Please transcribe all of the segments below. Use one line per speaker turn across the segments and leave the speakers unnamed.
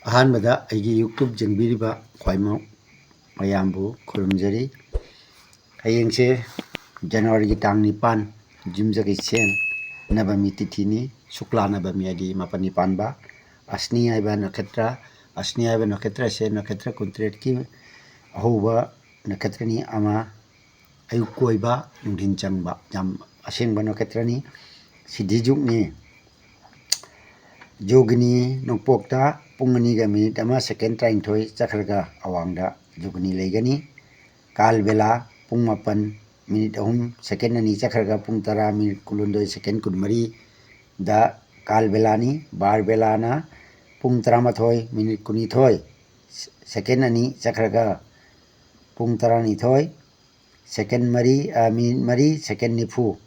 ꯑꯍꯥꯟꯕꯗ ꯑꯩꯒꯤ ꯌꯨꯇ꯭ꯌꯨꯕ ꯌꯦꯡꯕꯤꯔꯤꯕ ꯈ꯭ꯋꯥꯏꯃꯛ ꯃꯌꯥꯝꯕꯨ ꯈꯨꯔꯨꯝꯖꯔꯤ. ꯍꯌꯦꯡꯁꯦ ꯖꯅꯋꯥꯔꯤꯒꯤ ꯇꯥꯡ 9 ꯌꯨꯝꯖꯀꯩꯁꯦꯟ ꯅꯕꯃꯤ ꯇꯤꯊꯤꯅꯤ. ꯁꯨꯛꯂꯥ ꯅꯕꯃꯤ ꯍꯥꯏꯗꯤ ꯃꯥꯄꯟꯅꯤ ꯄꯥꯟꯕ. ꯑꯁꯅꯤ ꯍꯥꯏꯕ ꯅꯈꯦꯇ꯭ꯔ. ꯑꯁꯅꯤ ꯍꯥꯏꯕ ꯅꯈꯦꯇ꯭ꯔꯁꯦ ꯅꯈꯦꯇ꯭ꯔ ꯀꯨꯟꯇꯔꯦꯠꯀꯤ ꯑꯍꯧꯕ ꯅꯈꯦꯇ꯭ꯔꯅꯤ ꯑꯃ. ꯑꯌꯨꯛ ꯀꯣꯏꯕ ꯅꯨꯡꯊꯤꯟ ꯆꯪꯕ ꯌꯥꯝ ꯑꯁꯦꯡꯕ ꯅꯈꯦꯇ꯭ꯔꯅꯤ. ꯁꯤꯗꯤꯖꯨꯛꯅꯤ. ꯌꯣꯒꯤꯅꯤ ꯅꯣꯡꯄꯣꯛꯇ ꯄꯨꯡ 2ꯒ ꯃꯤꯅꯤꯠ 1 ꯁꯦꯀꯦꯟ 39 ꯆꯠꯈ꯭ꯔꯒ ꯑꯋꯥꯡꯗ ꯌꯣꯒꯤꯅꯤ ꯂꯩꯒꯅꯤ. ꯀꯥꯜꯕꯦꯂꯥ ꯄꯨꯡ 7 ꯃꯤꯅꯤꯠ 3 ꯁꯦꯀꯦꯟ 2 ꯆꯠꯈ꯭ꯔꯒ ꯄꯨꯡ 10 ꯃꯤꯅꯤꯠ 12 ꯁꯦꯀꯦꯟ 24 ꯗ ꯀꯥꯜꯕꯦꯂꯥꯅꯤ. ꯕꯥꯔꯕꯦꯂꯥꯅ ꯄꯨꯡ 12 ꯃꯤꯅꯤꯠ 22 ꯁꯦꯀꯦꯟ 2 ꯆꯠꯈ꯭ꯔꯒ ꯄꯨꯡ 12 ꯁꯦꯀꯦꯟ ꯃꯤꯅꯤꯠ 4 ꯁꯦꯀꯦꯟ 90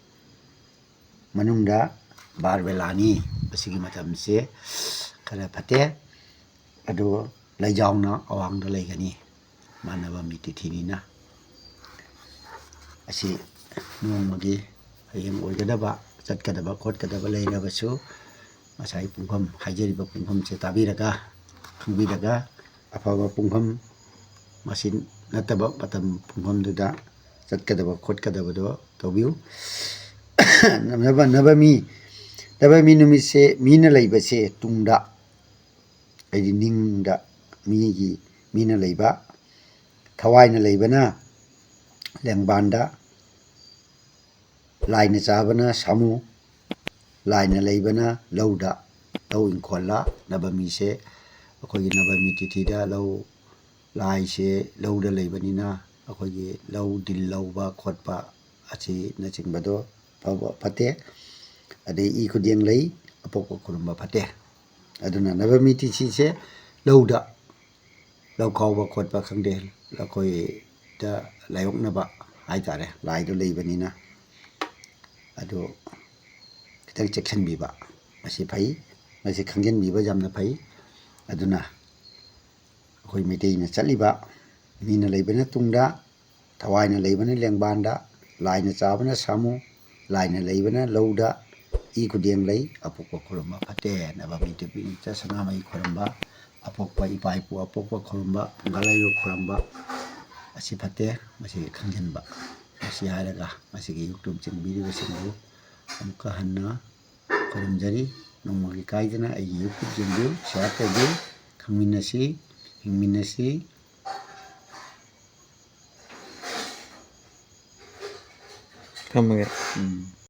ꯃꯅꯨꯡꯗ ꯕꯥꯔꯕꯦꯂꯥꯅꯤ. ꯃꯁꯤꯒꯤ ꯃꯇꯝꯁꯦ ꯈꯔ ꯐꯠꯇꯦ. ꯑꯗꯨ ꯂꯩꯖꯥꯎꯅ ꯑꯋꯥꯡꯗ ꯂꯩꯒꯅꯤ. ꯅꯕꯃꯤ ꯇꯤꯊꯤꯅꯤꯅ. ꯑꯁꯤ ꯅꯣꯡꯃꯒꯤ ꯍꯌꯦꯡ ꯑꯣꯏꯒꯗꯕ ꯆꯠꯀꯗꯕ ꯈꯣꯠꯀꯗꯕ ꯂꯩꯔꯕꯁꯨ ꯉꯁꯥꯏ ꯄꯨꯡꯐꯝ ꯍꯥꯏꯖꯔꯤꯕ ꯄꯨꯡꯐꯝꯁꯦ ꯇꯥꯕꯤꯔꯒ ꯈꯪꯕꯤꯔꯒ ꯑꯐꯕ ꯄꯨꯡꯐꯝ ꯃꯁꯤ ꯅꯠꯇꯕ ꯃꯇꯝ ꯄꯨꯡꯐꯝꯗꯨꯗ ꯆꯠꯀꯗꯕ ꯈꯣꯠꯀꯗꯕꯗꯣ ꯇꯧꯕꯤꯌꯨ. ꯅꯕꯃꯤ ꯅꯨꯃꯤꯠꯁꯦ ꯃꯤꯅ ꯂꯩꯕꯁꯦ ꯇꯨꯡꯗ ꯍꯥꯏꯗꯤ ꯅꯤꯡꯗ ꯃꯤꯅ ꯂꯩꯕ. ꯊꯋꯥꯏꯅ ꯂꯩꯕꯅ ꯂꯦꯡꯕꯥꯟꯗ. ꯂꯥꯏꯅ ꯆꯥꯕꯅ ꯁꯥꯃꯨ. ꯂꯥꯏꯅ ꯂꯩꯕꯅ ꯂꯧꯗ. ꯂꯧ ꯏꯪꯈꯣꯜꯗ ꯅꯕꯃꯤꯁꯦ ꯑꯩꯈꯣꯏꯒꯤ ꯅꯕꯃꯤ ꯇꯤꯊꯤꯗ ꯂꯧ ꯂꯥꯏꯁꯦ ꯂꯧꯗ ꯂꯩꯕꯅꯤꯅ ꯑꯩꯈꯣꯏꯒꯤ ꯂꯧ ꯗꯤꯜ ꯂꯧꯕ ꯈꯣꯠꯄ ꯑꯁꯤꯅꯆꯤꯡꯕꯗꯣ ꯐꯠꯇꯦ. ꯑꯗꯩ ꯏ ꯈꯨꯗꯦꯡ ꯂꯩ ꯑꯄꯣꯛꯄ ꯈꯨꯔꯨꯝꯕ ꯐꯠꯇꯦ. ꯑꯗꯨꯅ ꯅꯕꯃꯤ ꯇꯤꯊꯤꯁꯦ ꯂꯧꯗ ꯂꯧ ꯈꯥꯎꯕ ꯈꯣꯠꯄ ꯈꯪꯗꯦ ꯑꯩꯈꯣꯏꯗ ꯂꯥꯏꯌꯣꯛꯅꯕ ꯍꯥꯏꯇꯥꯔꯦ ꯂꯥꯏꯗꯣ ꯂꯩꯕꯅꯤꯅ. ꯑꯗꯨ ꯈꯤꯇꯪ ꯆꯦꯛꯁꯤꯟꯕꯤꯕ ꯃꯁꯤ ꯐꯩ. ꯃꯁꯤ ꯈꯪꯖꯤꯟꯕꯤꯕ ꯌꯥꯝꯅ ꯐꯩ. ꯑꯗꯨꯅ ꯑꯩꯈꯣই ꯃꯩꯇꯩꯅ ꯆꯠꯂꯤꯕ ꯃꯤꯅ ꯂꯩꯕꯅ ꯇꯨꯡꯗ, ꯊꯋꯥꯏꯅ ꯂꯩꯕꯅ ꯂꯦꯡꯕꯥꯟꯗ, ꯂꯥꯏꯅ ꯆꯥꯕꯅ ꯁꯥꯃꯨ, ꯂꯥꯏꯅ ꯂꯩꯕꯅ ꯂꯧꯗ, ꯏ ꯈꯨꯗꯦꯡ ꯂꯩ ꯑꯄꯣꯛꯄ ꯈꯨꯔꯨꯝꯕ ꯐꯠꯇꯦ. ꯅꯕꯃꯤ ꯇꯤꯊꯤꯗ ꯁꯅꯥꯃꯍꯤ ꯈꯨꯔꯨꯝꯕ, ꯑꯄꯣꯛꯄ ꯏꯄꯥ ꯏꯄꯨ ꯑꯄꯣꯛꯄ ꯈꯨꯔꯨꯝꯕ, ꯐꯨꯡꯒꯥ ꯂꯥꯏꯔꯨ ꯈꯨꯔꯨꯝꯕ ꯑꯁꯤ ꯐꯠꯇꯦ. ꯃꯁꯤ ꯈꯪꯖꯤꯟꯕ. ꯃꯁꯤ ꯍꯥꯏꯔꯒ ꯃꯁꯤꯒꯤ ꯌꯨꯇ꯭ꯌꯨꯕ ꯌꯦꯡꯕꯤꯔꯤꯕꯁꯤꯡꯕꯨ ꯑꯃꯨꯛꯀ ꯍꯟꯅ ꯈꯨꯔꯨꯝꯖꯔꯤ. ꯅꯣꯡꯃꯒꯤ ꯀꯥꯏꯗꯅ ꯑꯩꯒꯤ ꯌꯨꯇ꯭ꯌꯨꯕ ꯌꯦꯡꯕꯤꯌꯨ, ꯁꯤꯌꯥꯔ ꯇꯧꯕꯤꯌꯨ. ꯈꯪꯃꯤꯟꯅꯁꯤ, ꯍꯤꯡꯃꯤꯟꯅꯁꯤ.
ꯊꯝꯃꯒꯦ.